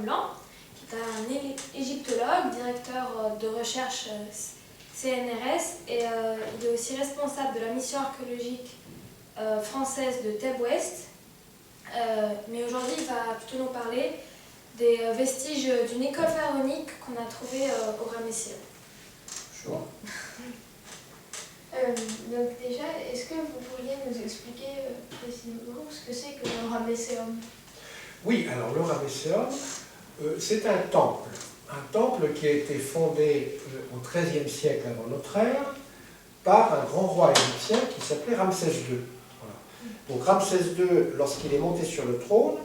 Blanc, qui est un égyptologue, directeur de recherche CNRS, et il est aussi responsable de la mission archéologique française de Thèbes Ouest. Mais aujourd'hui, il va plutôt nous parler des vestiges d'une école pharaonique qu'on a trouvée au Ramesséum. Bonjour. Donc déjà, est-ce que vous pourriez nous expliquer précisément ce que c'est que le Ramesséum? Oui, alors le Ramesséum, c'est un temple qui a été fondé au XIIIe siècle avant notre ère par un grand roi égyptien qui s'appelait Ramsès II. Voilà. Donc Ramsès II, lorsqu'il est monté sur le trône,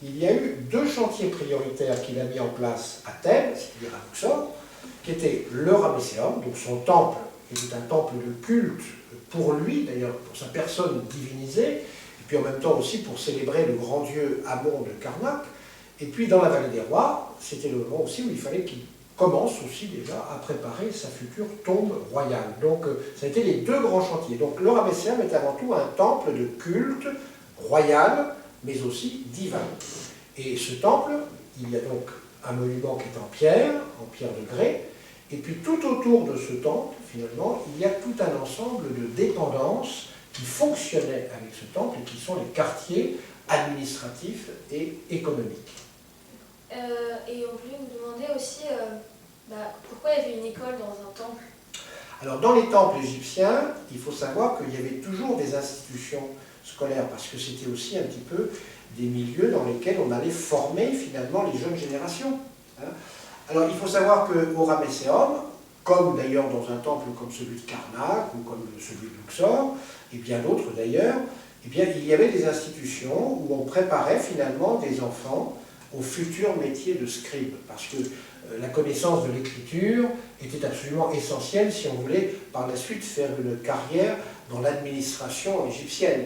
il y a eu deux chantiers prioritaires qu'il a mis en place à Thèbes, c'est-à-dire à Luxor, qui étaient le Ramesséum, donc son temple, qui était un temple de culte pour lui, d'ailleurs pour sa personne divinisée, et puis en même temps aussi pour célébrer le grand dieu Amon de Karnak. Et puis dans la vallée des rois, c'était le moment aussi où il fallait qu'il commence aussi déjà à préparer sa future tombe royale. Donc ça a été les deux grands chantiers. Donc le Ramesséum est avant tout un temple de culte royal, mais aussi divin. Et ce temple, il y a donc un monument qui est en pierre de grès, et puis tout autour de ce temple, finalement, il y a tout un ensemble de dépendances qui fonctionnaient avec ce temple et qui sont les quartiers administratifs et économiques. Et on voulait vous demander aussi pourquoi il y avait une école dans un temple. Alors dans les temples égyptiens, il faut savoir qu'il y avait toujours des institutions scolaires, parce que c'était aussi un petit peu des milieux dans lesquels on allait former finalement les jeunes générations. Alors il faut savoir qu'au Ramesséum, comme d'ailleurs dans un temple comme celui de Karnak ou comme celui de Luxor, et bien d'autres d'ailleurs, eh bien, il y avait des institutions où on préparait finalement des enfants au futur métier de scribe, parce que la connaissance de l'écriture était absolument essentielle si on voulait par la suite faire une carrière dans l'administration égyptienne.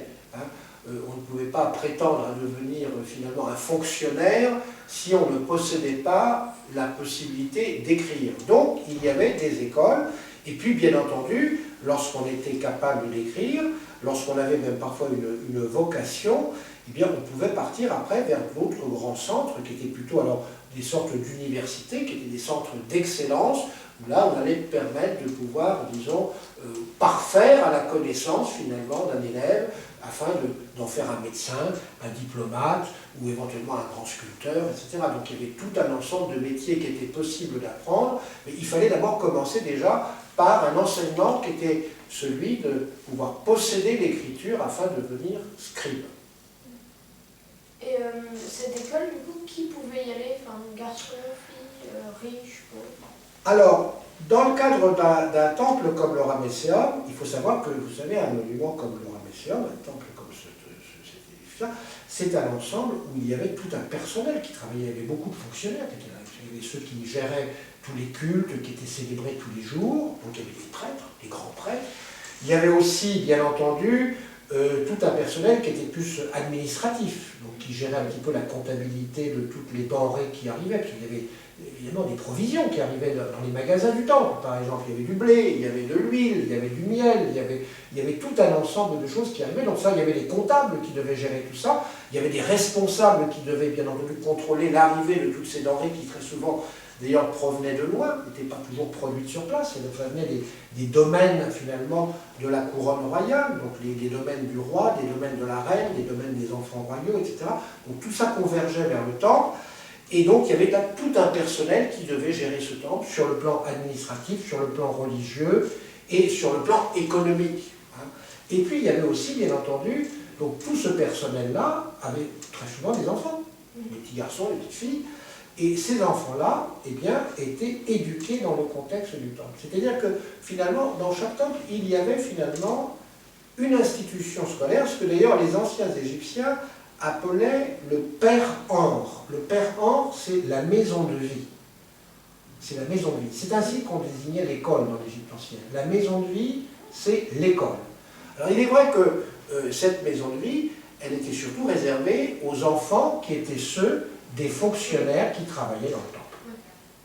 On ne pouvait pas prétendre à devenir finalement un fonctionnaire si on ne possédait pas la possibilité d'écrire. Donc il y avait des écoles, et puis bien entendu, lorsqu'on était capable d'écrire, lorsqu'on avait même parfois une vocation, eh bien on pouvait partir après vers d'autres grands centres qui étaient plutôt alors des sortes d'universités, qui étaient des centres d'excellence, où là on allait permettre de pouvoir, disons, parfaire à la connaissance finalement d'un élève, afin d'en faire un médecin, un diplomate, ou éventuellement un grand sculpteur, etc. Donc il y avait tout un ensemble de métiers qui étaient possibles d'apprendre, mais il fallait d'abord commencer déjà par un enseignement qui était celui de pouvoir posséder l'écriture afin de devenir scribe. Et cette école, du coup, qui pouvait y aller? Enfin, garçon, fille, riche, pauvre? Alors, dans le cadre d'un temple comme le Ramesséum, il faut savoir que, vous savez, un monument comme le Ramesséum, un temple comme cet édifice-là, c'est un ensemble où il y avait tout un personnel qui travaillait. Il y avait beaucoup de fonctionnaires qui étaient là. Il y avait ceux qui géraient tous les cultes qui étaient célébrés tous les jours. Donc il y avait des prêtres, des grands prêtres. Il y avait aussi, bien entendu, tout un personnel qui était plus administratif, donc qui gérait un petit peu la comptabilité de toutes les denrées qui arrivaient, parce qu'il y avait évidemment des provisions qui arrivaient dans les magasins du temple. Par exemple, il y avait du blé, il y avait de l'huile, il y avait du miel, il y avait tout un ensemble de choses qui arrivaient. Donc ça, il y avait des comptables qui devaient gérer tout ça, il y avait des responsables qui devaient bien entendu contrôler l'arrivée de toutes ces denrées qui très souvent d'ailleurs provenaient de loin, n'étaient pas toujours produites sur place. Ça venait des domaines finalement de la couronne royale, donc les domaines du roi, des domaines de la reine, des domaines des enfants royaux, etc. Donc tout ça convergeait vers le temple. Et donc il y avait là tout un personnel qui devait gérer ce temple sur le plan administratif, sur le plan religieux et sur le plan économique. Et puis il y avait aussi, bien entendu, donc tout ce personnel-là avait très souvent des enfants, des petits garçons, des petites filles. Et ces enfants-là, eh bien, étaient éduqués dans le contexte du temple. C'est-à-dire que, finalement, dans chaque temple, il y avait finalement une institution scolaire, ce que d'ailleurs les anciens Égyptiens appelaient le père-anre. Le père-anre, c'est la maison de vie. C'est la maison de vie. C'est ainsi qu'on désignait l'école dans l'Égypte ancienne. La maison de vie, c'est l'école. Alors, il est vrai que cette maison de vie, elle était surtout réservée aux enfants qui étaient ceux des fonctionnaires qui travaillaient dans le temple.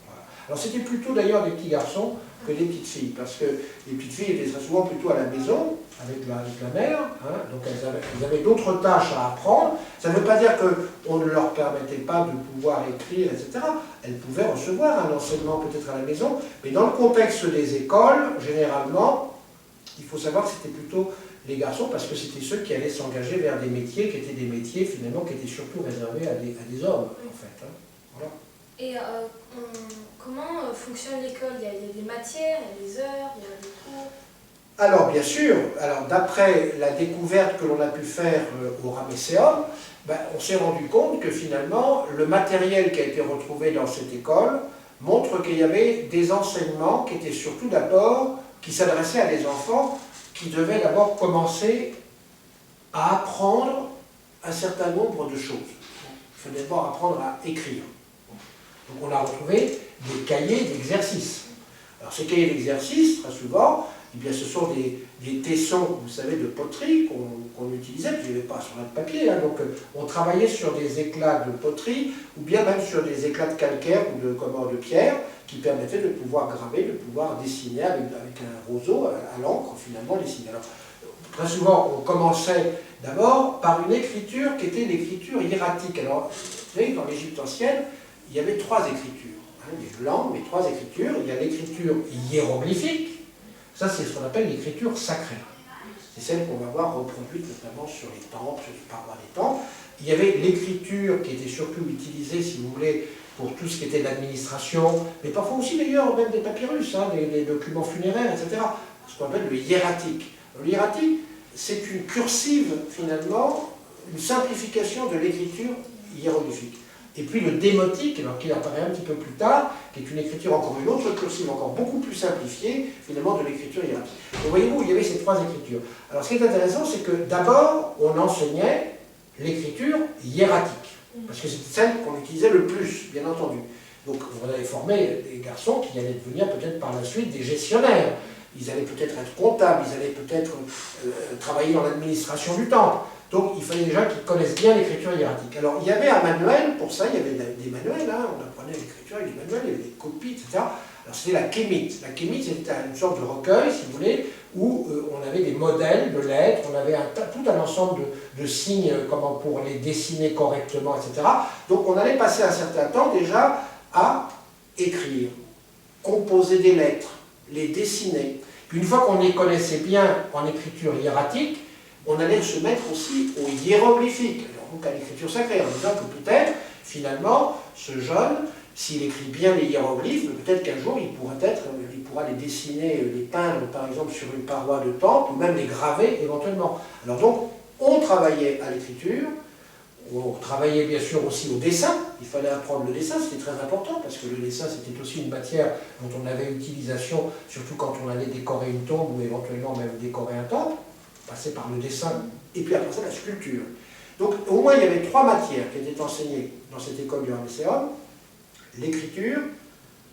Voilà. Alors c'était plutôt d'ailleurs des petits garçons que des petites filles, parce que les petites filles étaient très souvent plutôt à la maison, avec la mère, hein, donc elles avaient d'autres tâches à apprendre. Ça ne veut pas dire qu'on ne leur permettait pas de pouvoir écrire, etc. Elles pouvaient recevoir un enseignement peut-être à la maison, mais dans le contexte des écoles, généralement, il faut savoir que c'était plutôt les garçons, parce que c'était ceux qui allaient s'engager vers des métiers qui étaient des métiers finalement qui étaient surtout réservés à des hommes, en fait. Hein. Voilà. Et comment fonctionne l'école? Il y a des matières, il y a des heures, il y a des cours. Alors bien sûr, d'après la découverte que l'on a pu faire au Ramesséum, on s'est rendu compte que finalement le matériel qui a été retrouvé dans cette école montre qu'il y avait des enseignements qui étaient surtout d'abord, qui s'adressaient à des enfants qui devaient d'abord commencer à apprendre un certain nombre de choses. Il fallait d'abord apprendre à écrire. Donc on a retrouvé des cahiers d'exercices. Alors ces cahiers d'exercices, très souvent, eh bien, ce sont des tessons, vous savez, de poterie qu'on utilisait, puis il n'y avait pas sur un papier, hein, donc on travaillait sur des éclats de poterie, ou bien même sur des éclats de calcaire ou de pierre, qui permettaient de pouvoir graver, de pouvoir dessiner avec un roseau à l'encre, finalement, dessiner. Alors, très souvent, on commençait d'abord par une écriture qui était l'écriture hiératique. Alors, vous savez, dans l'Égypte ancienne, il y avait 3 écritures. Hein, il y a une langue, mais 3 écritures. Il y a l'écriture hiéroglyphique. Ça, c'est ce qu'on appelle l'écriture sacrée. C'est celle qu'on va voir reproduite notamment sur les temples, sur les parois des temples. Il y avait l'écriture qui était surtout utilisée, si vous voulez, pour tout ce qui était l'administration, mais parfois aussi d'ailleurs même des papyrus, hein, des documents funéraires, etc. Ce qu'on appelle le hiératique. Le hiératique, c'est une cursive, finalement, une simplification de l'écriture hiéroglyphique. Et puis le démotique, alors qui apparaît un petit peu plus tard, qui est une écriture encore une autre cursive, encore beaucoup plus simplifiée, finalement, de l'écriture hiératique. Donc voyez-vous, il y avait ces 3 écritures. Alors ce qui est intéressant, c'est que d'abord, on enseignait l'écriture hiératique, parce que c'était celle qu'on utilisait le plus, bien entendu. Donc vous avez formé des garçons qui allaient devenir peut-être par la suite des gestionnaires. Ils allaient peut-être être comptables, ils allaient peut-être travailler dans l'administration du temple. Donc il fallait déjà qu'ils connaissent bien l'écriture hiératique. Alors il y avait un manuel, pour ça il y avait des manuels, hein, on apprenait l'écriture avec des manuels, il y avait des copies, etc. Alors c'était la kémite. La kémite c'était une sorte de recueil, si vous voulez, où on avait des modèles de lettres, on avait tout un ensemble de signes comment pour les dessiner correctement, etc. Donc on allait passer un certain temps déjà à écrire, composer des lettres, les dessiner. Puis une fois qu'on les connaissait bien en écriture hiératique, on allait se mettre aussi au hiéroglyphique, donc à l'écriture sacrée, en disant que peut-être, finalement, ce jeune, s'il écrit bien les hiéroglyphes, peut-être qu'un jour il pourra les dessiner, les peindre par exemple sur une paroi de temple, ou même les graver éventuellement. Alors donc, on travaillait à l'écriture, on travaillait bien sûr aussi au dessin, il fallait apprendre le dessin, c'était très important, parce que le dessin c'était aussi une matière dont on avait utilisation, surtout quand on allait décorer une tombe, ou éventuellement même décorer un temple, passer par le dessin, et puis après ça la sculpture. Donc au moins il y avait 3 matières qui étaient enseignées dans cette école du Ramesséum: l'écriture,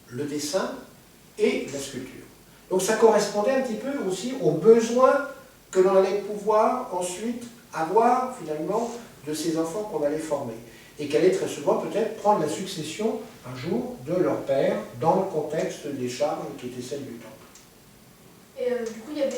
le dessin et la sculpture. Donc ça correspondait un petit peu aussi aux besoins que l'on allait pouvoir ensuite avoir finalement de ces enfants qu'on allait former, et qui allaient très souvent peut-être prendre la succession un jour de leur père dans le contexte des charges qui étaient celles du temple. Et du coup, il y avait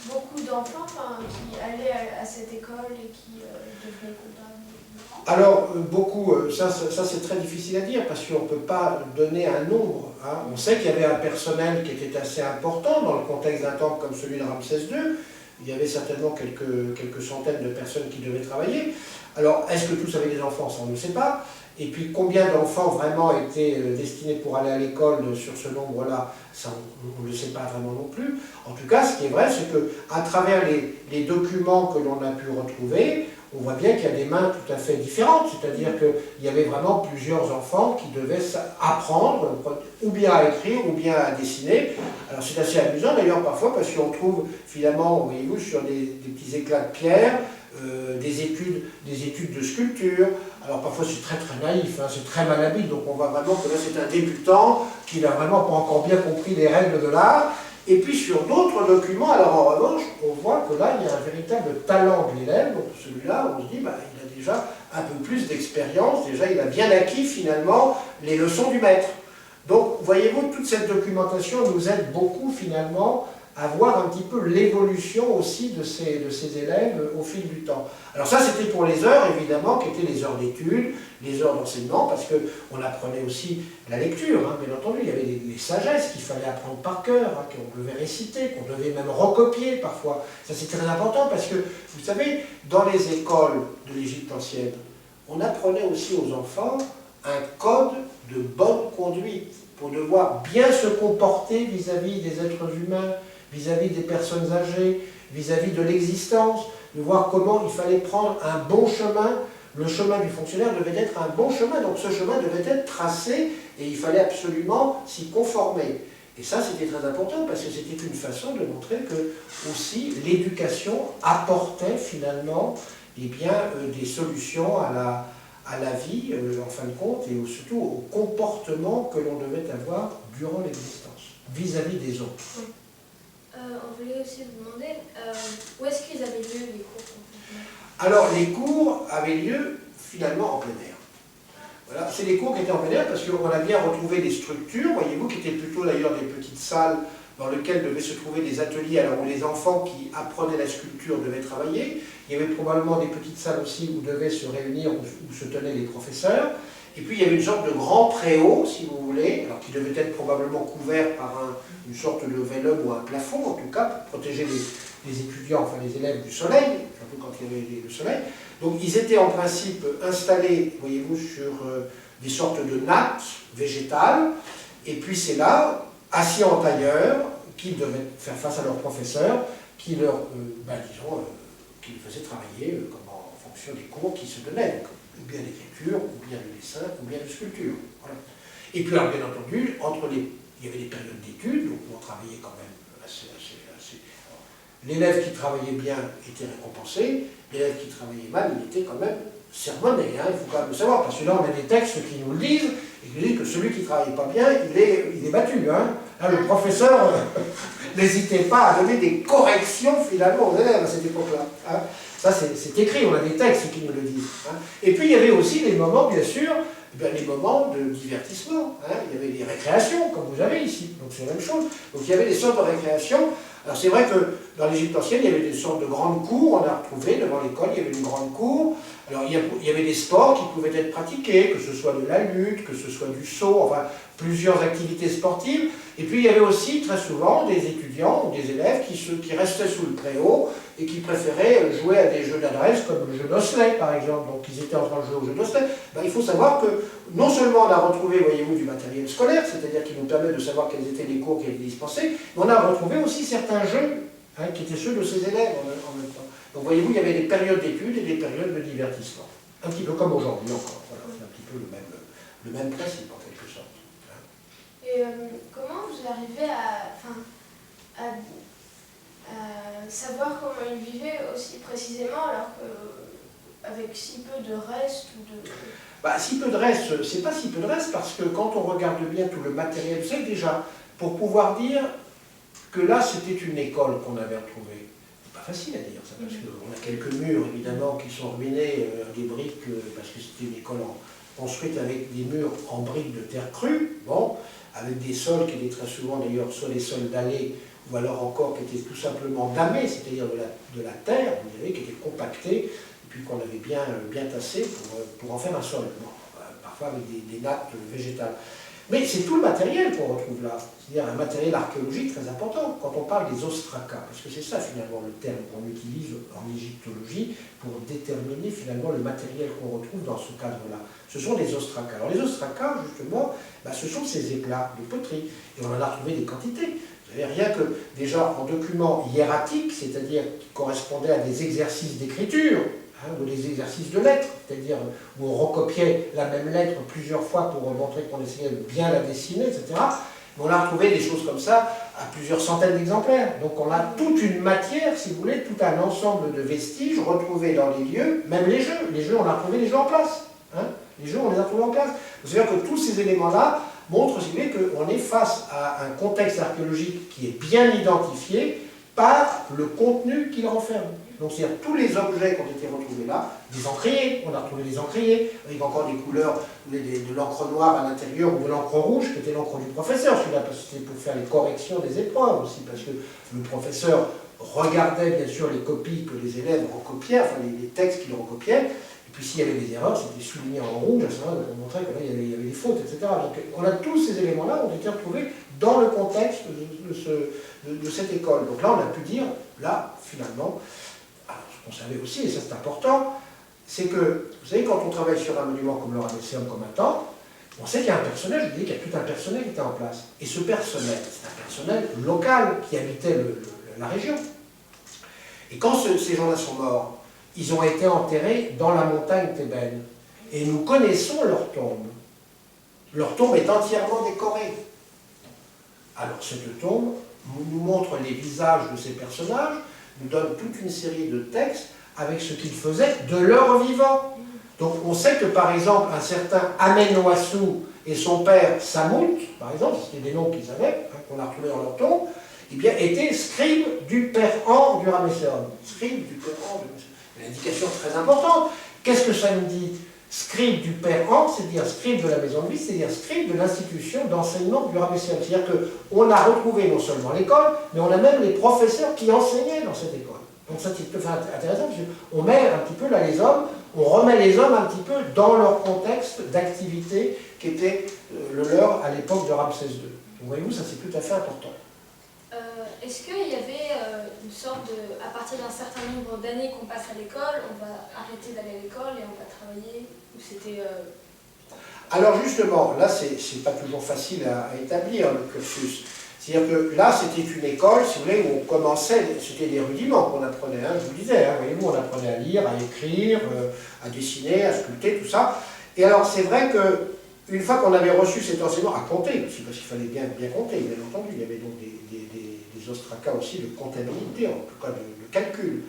beaucoup d'enfants qui allaient à cette école et qui devenaient comptables. Alors, beaucoup, ça c'est très difficile à dire, parce qu'on ne peut pas donner un nombre. Hein. On sait qu'il y avait un personnel qui était assez important dans le contexte d'un temple comme celui de Ramsès II. Il y avait certainement quelques centaines de personnes qui devaient travailler. Alors, est-ce que tous avaient des enfants? Ça, on ne sait pas. Et puis, combien d'enfants vraiment étaient destinés pour aller à l'école sur ce nombre-là, ça, on ne le sait pas vraiment non plus. En tout cas, ce qui est vrai, c'est qu'à travers les documents que l'on a pu retrouver, on voit bien qu'il y a des mains tout à fait différentes, c'est-à-dire qu'il y avait vraiment plusieurs enfants qui devaient apprendre, ou bien à écrire, ou bien à dessiner. Alors c'est assez amusant d'ailleurs parfois, parce qu'on trouve finalement, voyez-vous, sur des petits éclats de pierre, des études de sculpture. Alors parfois c'est très naïf, hein, c'est très malhabile, donc on voit vraiment que là c'est un débutant qui n'a vraiment pas encore bien compris les règles de l'art. Et puis sur d'autres documents, alors en revanche, on voit que là il y a un véritable talent de l'élève, donc celui-là on se dit, il a déjà un peu plus d'expérience, déjà il a bien acquis finalement les leçons du maître. Donc, voyez-vous, toute cette documentation nous aide beaucoup, finalement, à voir un petit peu l'évolution aussi de ces élèves au fil du temps. Alors ça, c'était pour les heures, évidemment, qui étaient les heures d'études, les heures d'enseignement, parce qu'on apprenait aussi la lecture, hein, bien entendu. Il y avait les sagesses qu'il fallait apprendre par cœur, hein, qu'on devait réciter, qu'on devait même recopier parfois. Ça, c'est très important, parce que, vous savez, dans les écoles de l'Égypte ancienne, on apprenait aussi aux enfants un code de bonne conduite, pour devoir bien se comporter vis-à-vis des êtres humains, vis-à-vis des personnes âgées, vis-à-vis de l'existence, de voir comment il fallait prendre un bon chemin. Le chemin du fonctionnaire devait être un bon chemin, donc ce chemin devait être tracé et il fallait absolument s'y conformer. Et ça, c'était très important parce que c'était une façon de montrer que aussi l'éducation apportait finalement des solutions à la vie, en fin de compte, et surtout au comportement que l'on devait avoir durant l'existence, vis-à-vis des autres. Oui. On voulait aussi vous demander où est-ce qu'ils avaient lieu les cours? Alors, les cours avaient lieu finalement en plein air. Voilà, c'est les cours qui étaient en plein air parce qu'on a bien retrouvé des structures, voyez-vous, qui étaient plutôt d'ailleurs des petites salles dans lesquelles devaient se trouver des ateliers, alors où les enfants qui apprenaient la sculpture devaient travailler. Il y avait probablement des petites salles aussi où devaient se réunir, où se tenaient les professeurs. Et puis il y avait une sorte de grand préau, si vous voulez, alors qui devait être probablement couvert par une sorte de vélum ou un plafond, en tout cas, pour protéger les étudiants, enfin les élèves du soleil, surtout quand il y avait le soleil. Donc ils étaient en principe installés, voyez-vous, sur des sortes de nattes végétales, et puis c'est là, assis en tailleur, qu'ils devaient faire face à leurs professeurs, qui leur, qui les faisaient travailler en fonction des cours qui se donnaient. Ou bien l'écriture, ou bien le dessin, ou bien la sculpture. Voilà. Et puis, alors, bien entendu, il y avait des périodes d'études, donc on travaillait quand même assez. L'élève qui travaillait bien était récompensé, l'élève qui travaillait mal, il était quand même sermonné, hein, il faut quand même le savoir, parce que là, on a des textes qui nous le disent, et qui disent que celui qui ne travaille pas bien, il est battu. Hein. Là, le professeur n'hésitait pas à donner des corrections, finalement, aux élèves à cette époque-là. Hein. Ça, c'est écrit, on a des textes qui nous le disent. Hein. Et puis, il y avait aussi des moments, bien sûr, les moments de divertissement. Hein. Il y avait des récréations, comme vous avez ici. Donc, c'est la même chose. Donc, il y avait des sortes de récréations. Alors, c'est vrai que dans l'Égypte ancienne, il y avait des sortes de grandes cours. On a retrouvé devant l'école, il y avait une grande cour. Alors, il y avait des sports qui pouvaient être pratiqués, que ce soit de la lutte, que ce soit du saut, enfin, plusieurs activités sportives. Et puis, il y avait aussi, très souvent, des étudiants ou des élèves qui restaient sous le préau et qui préféraient jouer à des jeux d'adresse, comme le jeu d'Osselet, par exemple. Donc, ils étaient en train de jouer au jeu d'Osselet. Ben, il faut savoir que, non seulement on a retrouvé, voyez-vous, du matériel scolaire, c'est-à-dire qui nous permet de savoir quels étaient les cours qui étaient dispensés, mais on a retrouvé aussi certains jeux, hein, qui étaient ceux de ces élèves en même temps. Donc, voyez-vous, il y avait des périodes d'études et des périodes de divertissement. Un petit peu comme aujourd'hui encore. Voilà, c'est un petit peu le même principe, en quelque sorte. Hein. Et comment vous arrivez à savoir comment ils vivaient aussi précisément alors qu'avec si peu de reste ou de... Bah, si peu de reste, c'est pas si peu de reste parce que quand on regarde bien tout le matériel, vous savez déjà, pour pouvoir dire que là c'était une école qu'on avait retrouvée, c'est pas facile à dire ça parce qu'on a quelques murs évidemment qui sont ruinés, des briques, parce que c'était une école construite avec des murs en briques de terre crue, bon, avec des sols qui étaient très souvent d'ailleurs soit des sols dallés ou alors encore qui étaient tout simplement damés, c'est-à-dire de la terre, vous savez, qui était compactée, et puis qu'on avait bien tassé pour en faire un sol, bon, parfois avec des nattes végétales. Mais c'est tout le matériel qu'on retrouve là, c'est-à-dire un matériel archéologique très important, quand on parle des ostraca, parce que c'est ça finalement le terme qu'on utilise en égyptologie pour déterminer finalement le matériel qu'on retrouve dans ce cadre-là. Ce sont des ostraca. Alors les ostraca, justement, ce sont ces éclats de poterie, et on en a retrouvé des quantités. Rien que déjà en documents hiératiques, c'est-à-dire qui correspondaient à des exercices d'écriture, hein, ou des exercices de lettres, c'est-à-dire où on recopiait la même lettre plusieurs fois pour montrer qu'on essayait de bien la dessiner, etc. Mais on a retrouvé des choses comme ça à plusieurs centaines d'exemplaires. Donc on a toute une matière, si vous voulez, tout un ensemble de vestiges retrouvés dans les lieux, même les jeux. Les jeux, on a retrouvé les jeux en place. Hein. Les jeux, on les a retrouvés en place. C'est-à-dire que tous ces éléments-là montre, si vous voulez, qu'on est face à un contexte archéologique qui est bien identifié par le contenu qu'il renferme. Donc c'est-à-dire tous les objets qui ont été retrouvés là, des encriers, on a retrouvé des encriers, avec encore des couleurs, de l'encre noire à l'intérieur ou de l'encre rouge, qui était l'encre du professeur, celui-là, parce que c'était pour faire les corrections des épreuves aussi, parce que le professeur regardait bien sûr les copies que les élèves recopiaient, enfin les textes qu'ils recopiaient, et puis s'il y avait des erreurs, c'était souligné en rouge, à ce moment-là, on montrait que là, il y avait des fautes, etc. Donc on a tous ces éléments-là ont été retrouvés dans le contexte de cette école. Donc là, on a pu dire, là, finalement, alors, ce qu'on savait aussi, et ça c'est important, c'est que, vous savez, quand on travaille sur un monument comme le Ramesséum, comme un temple, on sait qu'il y a un personnel, je vous dis qu'il y a tout un personnel qui était en place. Et ce personnel, c'est un personnel local qui habitait la région. Et quand ces gens-là sont morts, ils ont été enterrés dans la montagne thébaine. Et nous connaissons leur tombe. Leur tombe est entièrement décorée. Alors cette tombe nous montre les visages de ces personnages, nous donne toute une série de textes avec ce qu'ils faisaient de leur vivant. Donc on sait que par exemple un certain Amenouassou et son père Samout, par exemple, c'était des noms qu'ils avaient, qu'on a retrouvés dans leur tombe, eh bien, étaient scribes du père An du Ramesséum. Scribes du père An du Ramesséum. Une indication très importante. Qu'est-ce que ça nous dit? Scribe du père An, c'est-à-dire scribe de la maison de vie, c'est-à-dire scribe de l'institution d'enseignement du Ramesséum. C'est-à-dire qu'on a retrouvé non seulement l'école, mais on a même les professeurs qui enseignaient dans cette école. Donc ça c'est intéressant, parce qu'on met un petit peu là les hommes, on remet les hommes un petit peu dans leur contexte d'activité qui était le leur à l'époque de Ramsès II. Donc voyez-vous, ça c'est tout à fait important. Est-ce qu'il y avait une sorte de, à partir d'un certain nombre d'années qu'on passe à l'école, on va arrêter d'aller à l'école et on va travailler, ou c'était... Alors justement, là c'est pas toujours facile à établir le cursus. C'est-à-dire que là c'était une école, si vous voulez, où on commençait, c'était des rudiments qu'on apprenait, hein, je vous le disais, hein, voyez-vous, on apprenait à lire, à écrire, à dessiner, à sculpter, tout ça. Et alors c'est vrai que une fois qu'on avait reçu cet enseignement, à compter aussi, parce qu'il fallait bien compter, bien entendu, il y avait donc des ostracas aussi de comptabilité, en tout cas de calcul.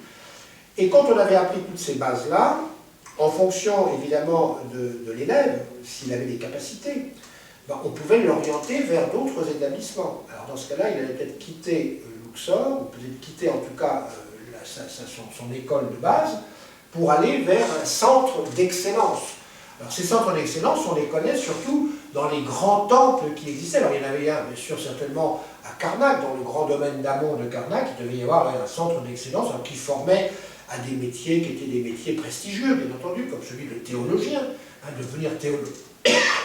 Et quand on avait appris toutes ces bases-là, en fonction évidemment de l'élève, s'il avait des capacités, ben, on pouvait l'orienter vers d'autres établissements. Alors dans ce cas-là, il allait peut-être quitter Luxor, ou peut-être quitter en tout cas son école de base, pour aller vers un centre d'excellence. Alors ces centres d'excellence, on les connaît surtout dans les grands temples qui existaient. Alors il y en avait un, bien sûr, certainement à Karnak, dans le grand domaine d'Amon de Karnak, il devait y avoir un centre d'excellence qui formait à des métiers qui étaient des métiers prestigieux, bien entendu, comme celui de théologien, hein, devenir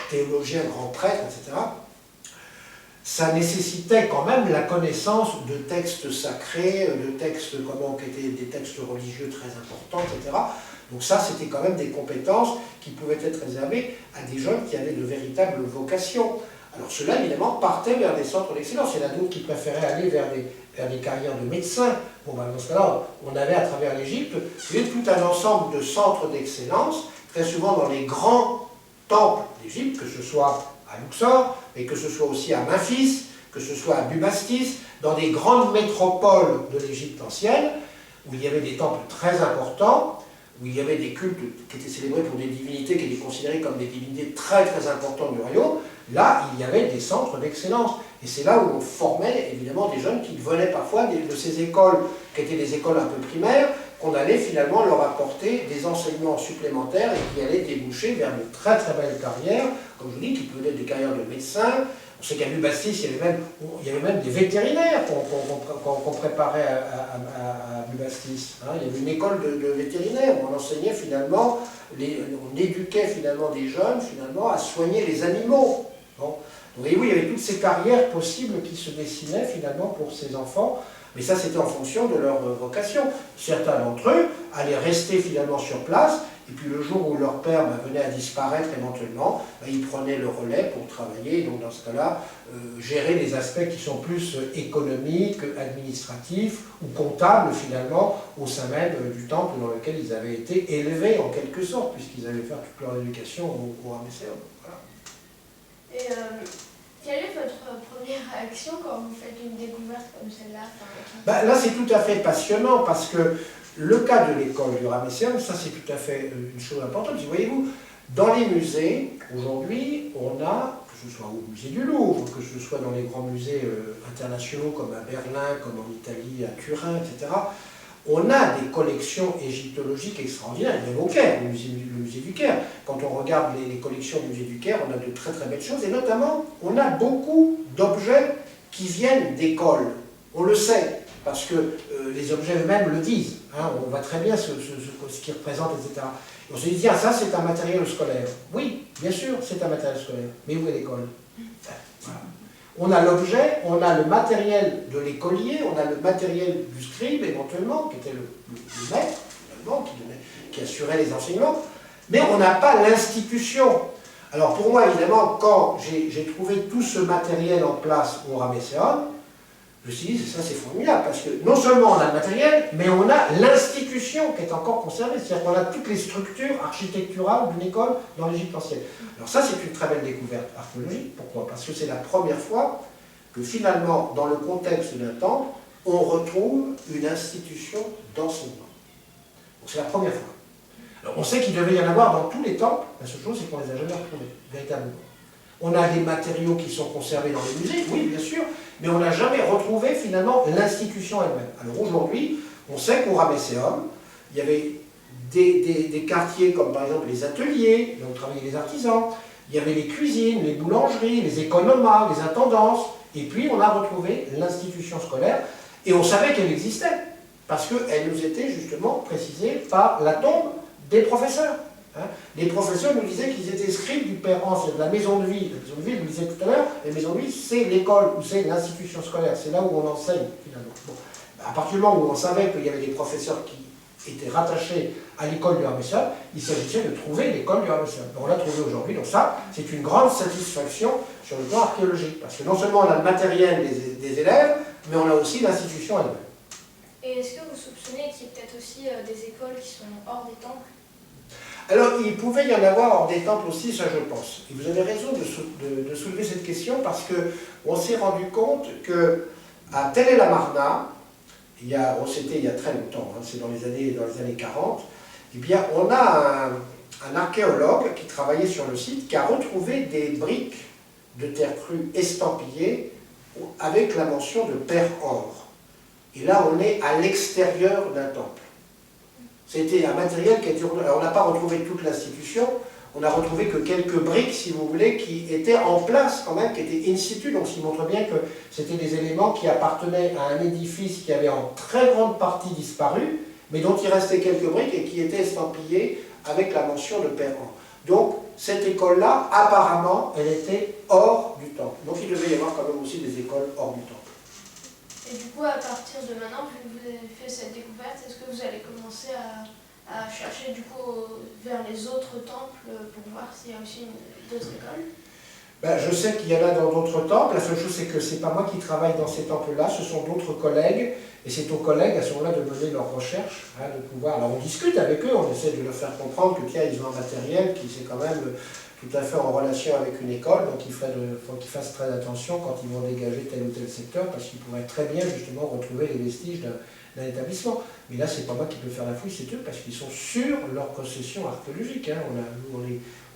théologien, grand prêtre, etc. Ça nécessitait quand même la connaissance de textes sacrés, de textes qui étaient des textes religieux très importants, etc. Donc ça, c'était quand même des compétences qui pouvaient être réservées à des jeunes qui avaient de véritables vocations. Alors ceux-là, évidemment, partaient vers des centres d'excellence. Il y en a d'autres qui préféraient aller vers des carrières de médecins. Bon, ben, dans ce cas-là, on avait à travers l'Égypte tout un ensemble de centres d'excellence, très souvent dans les grands temples d'Égypte, que ce soit à Luxor, mais que ce soit aussi à Memphis, que ce soit à Bubastis, dans des grandes métropoles de l'Égypte ancienne, où il y avait des temples très importants, où il y avait des cultes qui étaient célébrés pour des divinités qui étaient considérées comme des divinités très très importantes du royaume. Là, il y avait des centres d'excellence. Et c'est là où on formait évidemment des jeunes qui venaient parfois de ces écoles, qui étaient des écoles un peu primaires, qu'on allait finalement leur apporter des enseignements supplémentaires et qui allaient déboucher vers de très très belles carrières, comme je vous dis, qui pouvaient être des carrières de médecins. On sait qu'à Bubastis, il y avait même des vétérinaires qu'on préparait à Bubastis. Hein. Il y avait une école de vétérinaires où on enseignait finalement, on éduquait finalement des jeunes finalement à soigner les animaux. Bon. Donc, voyez-vous, il y avait toutes ces carrières possibles qui se dessinaient finalement pour ces enfants, mais ça c'était en fonction de leur vocation. Certains d'entre eux allaient rester finalement sur place, et puis le jour où leur père venait à disparaître éventuellement, ils prenaient le relais pour travailler, donc dans ce cas-là, gérer les aspects qui sont plus économiques, administratifs ou comptables finalement au sein même du temple dans lequel ils avaient été élevés en quelque sorte, puisqu'ils allaient faire toute leur éducation au Ramesséum. Voilà. Et quelle est votre première réaction quand vous faites une découverte comme celle-là? Ben, là, c'est tout à fait passionnant parce que le cas de l'école du Ramesséum, ça c'est tout à fait une chose importante. Voyez-vous, dans les musées, aujourd'hui, on a, je ce soit au musée du Louvre, que ce soit dans les grands musées internationaux comme à Berlin, comme en Italie, à Turin, etc., on a des collections égyptologiques extraordinaires, même au Caire, le musée du Caire. Quand on regarde les collections du musée du Caire, on a de très très belles choses, et notamment, on a beaucoup d'objets qui viennent d'écoles. On le sait, parce que les objets eux-mêmes le disent. Hein, on voit très bien ce qu'ils représentent, etc. Et on se dit, tiens, ça c'est un matériel scolaire. Oui, bien sûr, c'est un matériel scolaire. Mais où est l'école? Voilà. On a l'objet, on a le matériel de l'écolier, on a le matériel du scribe éventuellement, qui était le maître, finalement, qui assurait les enseignements, mais on n'a pas l'institution. Alors pour moi, évidemment, quand j'ai trouvé tout ce matériel en place au Ramesséum, je me suis dit, ça c'est formidable, parce que non seulement on a le matériel, mais on a l'institution qui est encore conservée, c'est-à-dire qu'on a toutes les structures architecturales d'une école dans l'Égypte ancienne. Alors ça c'est une très belle découverte archéologique, pourquoi? Parce que c'est la première fois que finalement, dans le contexte d'un temple, on retrouve une institution d'enseignement. C'est la première fois. Alors on sait qu'il devait y en avoir dans tous les temples, la seule chose c'est qu'on ne les a jamais retrouvés, véritablement. On a des matériaux qui sont conservés dans les musées, oui, bien sûr, mais on n'a jamais retrouvé finalement l'institution elle-même. Alors aujourd'hui, on sait qu'au Ramesséum, il y avait des quartiers comme par exemple les ateliers, là où travaillaient les artisans, il y avait les cuisines, les boulangeries, les économas, les intendances, et puis on a retrouvé l'institution scolaire, et on savait qu'elle existait, parce qu'elle nous était justement précisée par la tombe des professeurs. Les professeurs nous disaient qu'ils étaient scribes du Père Hans, de la maison de vie. La maison de vie, je vous disais tout à l'heure, la maison de vie, c'est l'école, ou c'est l'institution scolaire, c'est là où on enseigne, finalement. Bon. À partir du moment où on savait qu'il y avait des professeurs qui étaient rattachés à l'école du Ramesséum, il s'agissait de trouver l'école du Ramesséum. On l'a trouvé aujourd'hui, donc ça, c'est une grande satisfaction sur le plan archéologique, parce que non seulement on a le matériel des élèves, mais on a aussi l'institution elle-même. Et est-ce que vous soupçonnez qu'il y ait peut-être aussi des écoles qui sont hors des temples? Alors, il pouvait y en avoir hors des temples aussi, ça je pense. Et vous avez raison de soulever cette question parce qu'on s'est rendu compte qu'à Tel El Amarna, c'était il y a très longtemps, hein, c'est dans les années 40, eh bien, on a un archéologue qui travaillait sur le site qui a retrouvé des briques de terre crue estampillées avec la mention de Père Or. Et là, on est à l'extérieur d'un temple. C'était un matériel qui a été... Alors, on n'a pas retrouvé toute l'institution, on n'a retrouvé que quelques briques, si vous voulez, qui étaient en place quand même, qui étaient in situ, donc ce qui montre bien que c'était des éléments qui appartenaient à un édifice qui avait en très grande partie disparu, mais dont il restait quelques briques et qui étaient estampillées avec la mention de Père An. Donc, cette école-là, apparemment, elle était hors du temple. Donc, il devait y avoir quand même aussi des écoles hors du temple. Et du coup, à partir de maintenant, vu que vous avez fait cette découverte, est-ce que vous allez commencer à chercher du coup vers les autres temples pour voir s'il y a aussi d'autres écoles? Ben, je sais qu'il y en a dans d'autres temples. La seule chose, c'est que ce n'est pas moi qui travaille dans ces temples-là, ce sont d'autres collègues. Et c'est aux collègues à ce moment-là de mener leurs recherches, hein, de pouvoir... Alors on discute avec eux, on essaie de leur faire comprendre que tiens, ils ont un matériel qui c'est quand même tout à fait en relation avec une école, donc il faut qu'ils fassent très attention quand ils vont dégager tel ou tel secteur, parce qu'ils pourraient très bien justement retrouver les vestiges d'un établissement. Mais là, c'est pas moi qui peux faire la fouille, c'est eux, parce qu'ils sont sur leur possession archéologique. Hein.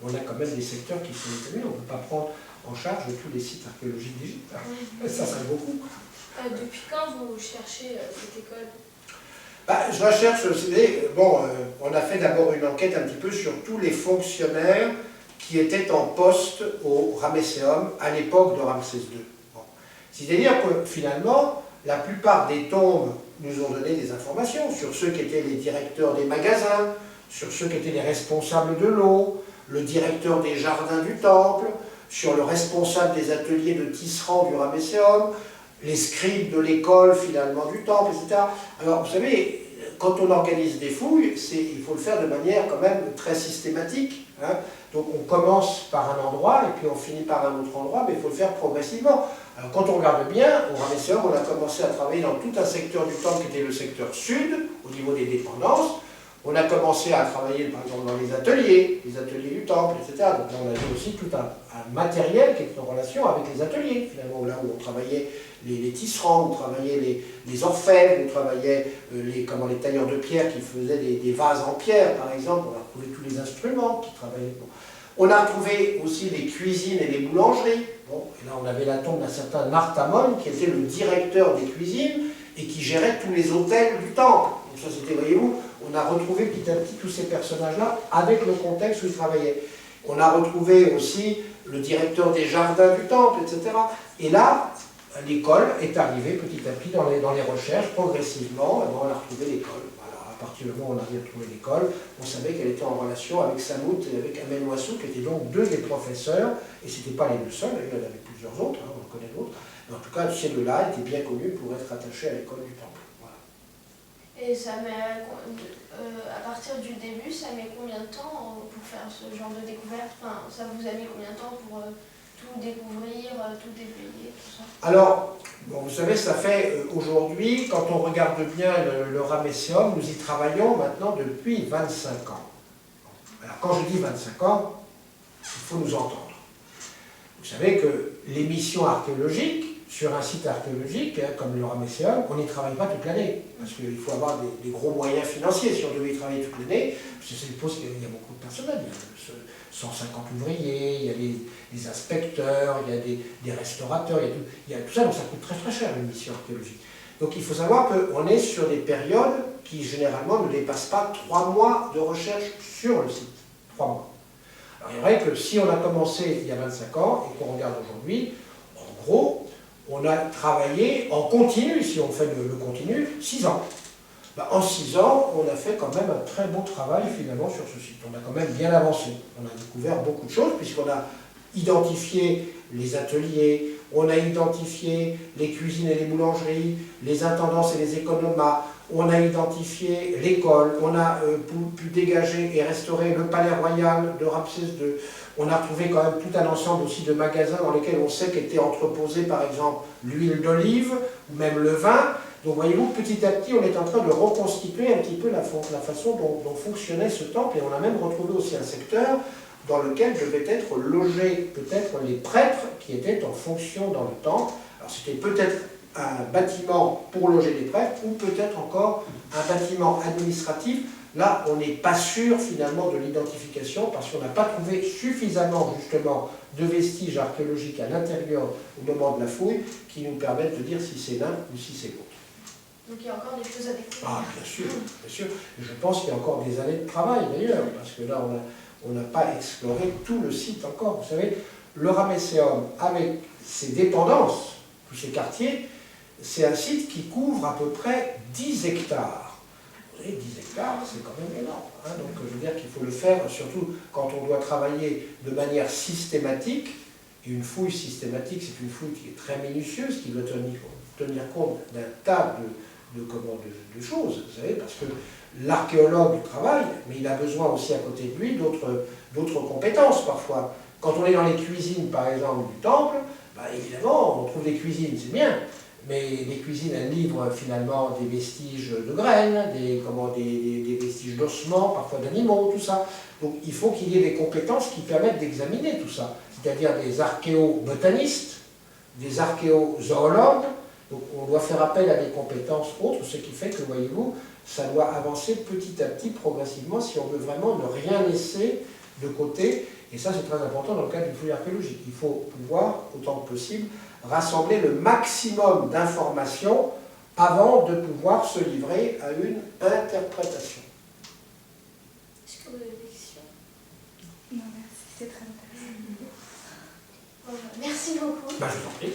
On a quand même des secteurs qui sont déterminés, on ne peut pas prendre en charge tous les sites archéologiques d'Égypte. Ça serait beaucoup. Depuis quand vous cherchez cette école? Je recherche, on a fait d'abord une enquête un petit peu sur tous les fonctionnaires qui étaient en poste au Ramesséum à l'époque de Ramsès II. Bon. C'est-à-dire que finalement, la plupart des tombes nous ont donné des informations sur ceux qui étaient les directeurs des magasins, sur ceux qui étaient les responsables de l'eau, le directeur des jardins du temple, sur le responsable des ateliers de tisserand du Ramesséum, les scribes de l'école finalement du temple, etc. Alors vous savez, quand on organise des fouilles, il faut le faire de manière quand même très systématique. Hein. Donc on commence par un endroit et puis on finit par un autre endroit, mais il faut le faire progressivement. Alors quand on regarde bien, au Ramesséum, on a commencé à travailler dans tout un secteur du temple qui était le secteur sud, au niveau des dépendances. On a commencé à travailler par exemple dans les ateliers du temple, etc. Donc là on avait aussi tout un matériel qui est en relation avec les ateliers, finalement, là où on travaillait les tisserands, où on travaillait les orfèvres, où on travaillait les tailleurs de pierre qui faisaient des vases en pierre, par exemple. On a trouvé tous les instruments qui travaillaient. Bon. On a retrouvé aussi les cuisines et les boulangeries. Bon, et là, on avait la tombe d'un certain Nartamon, qui était le directeur des cuisines et qui gérait tous les hôtels du temple. Donc ça, c'était, voyez-vous, on a retrouvé petit à petit tous ces personnages-là avec le contexte où ils travaillaient. On a retrouvé aussi le directeur des jardins du temple, etc. Et là, l'école est arrivée petit à petit dans les recherches, progressivement, on a retrouvé l'école. Voilà, à partir du moment où on avait retrouvé l'école, on savait qu'elle était en relation avec Samout et avec Amel Ouassou, qui étaient donc deux des professeurs, et ce n'étaient pas les deux seuls, il y en avait plusieurs autres, hein, on en connaît d'autres, mais en tout cas, ces deux-là étaient bien connus pour être attachés à l'école du temple. Voilà. Et ça met, à partir du début, ça met combien de temps pour faire ce genre de découverte? Enfin, ça vous a mis combien de temps pour tout découvrir, tout déblayer, tout ça? Alors, bon, vous savez, ça fait aujourd'hui, quand on regarde bien le Ramesséum, nous y travaillons maintenant depuis 25 ans. Alors, quand je dis 25 ans, il faut nous entendre. Vous savez que les missions archéologiques, sur un site archéologique, hein, comme le Ramesséum, on n'y travaille pas toute l'année, parce qu'il faut avoir des gros moyens financiers. Si on devait y travailler toute l'année, je suppose qu'il y a beaucoup de personnel, il y a 150 ouvriers, il y a des inspecteurs, il y a des restaurateurs, il y a tout ça, donc ça coûte très très cher une mission archéologique. Donc il faut savoir qu'on est sur des périodes qui généralement ne dépassent pas 3 mois de recherche sur le site. 3 mois. Alors il est vrai que si on a commencé il y a 25 ans et qu'on regarde aujourd'hui, en gros, on a travaillé en continu, si on fait le continu, 6 ans. Ben, en 6 ans, on a fait quand même un très beau travail finalement sur ce site. On a quand même bien avancé. On a découvert beaucoup de choses puisqu'on a identifié les ateliers, on a identifié les cuisines et les boulangeries, les intendances et les économas, on a identifié l'école, on a pu dégager et restaurer le palais royal de Ramsès II. On a trouvé quand même tout un ensemble aussi de magasins dans lesquels on sait qu'était entreposée par exemple l'huile d'olive ou même le vin. Donc voyez-vous, petit à petit, on est en train de reconstituer un petit peu la façon dont fonctionnait ce temple, et on a même retrouvé aussi un secteur dans lequel devaient être logés peut-être les prêtres qui étaient en fonction dans le temple. Alors c'était peut-être un bâtiment pour loger les prêtres, ou peut-être encore un bâtiment administratif. Là, on n'est pas sûr finalement de l'identification, parce qu'on n'a pas trouvé suffisamment justement de vestiges archéologiques à l'intérieur au moment de la fouille qui nous permettent de dire si c'est l'un ou si c'est l'autre. Donc il y a encore des choses à découvrir. Ah, bien sûr, bien sûr. Je pense qu'il y a encore des années de travail d'ailleurs, parce que là, on n'a pas exploré tout le site encore. Vous savez, le Ramesséum, avec ses dépendances, tous ces quartiers, c'est un site qui couvre à peu près 10 hectares. Vous voyez, 10 hectares, c'est quand même énorme. Hein. Donc, je veux dire qu'il faut le faire, surtout quand on doit travailler de manière systématique. Et une fouille systématique, c'est une fouille qui est très minutieuse, qui doit tenir compte d'un tas de choses, vous savez, parce que l'archéologue travaille, mais il a besoin aussi à côté de lui d'autres compétences parfois. Quand on est dans les cuisines, par exemple, du temple, bah, évidemment, on trouve des cuisines, c'est bien, mais les cuisines, elles livrent finalement des vestiges de graines, des vestiges d'ossements, parfois d'animaux, tout ça. Donc il faut qu'il y ait des compétences qui permettent d'examiner tout ça, c'est-à-dire des archéobotanistes, des archéozoologues. Donc on doit faire appel à des compétences autres, ce qui fait que, voyez-vous, ça doit avancer petit à petit, progressivement, si on veut vraiment ne rien laisser de côté. Et ça, c'est très important dans le cadre d'une fouille archéologique. Il faut pouvoir, autant que possible, rassembler le maximum d'informations avant de pouvoir se livrer à une interprétation. Est-ce que vous avez des questions? Non, merci, c'est très intéressant. Bon, merci beaucoup. Ben, je vous en prie.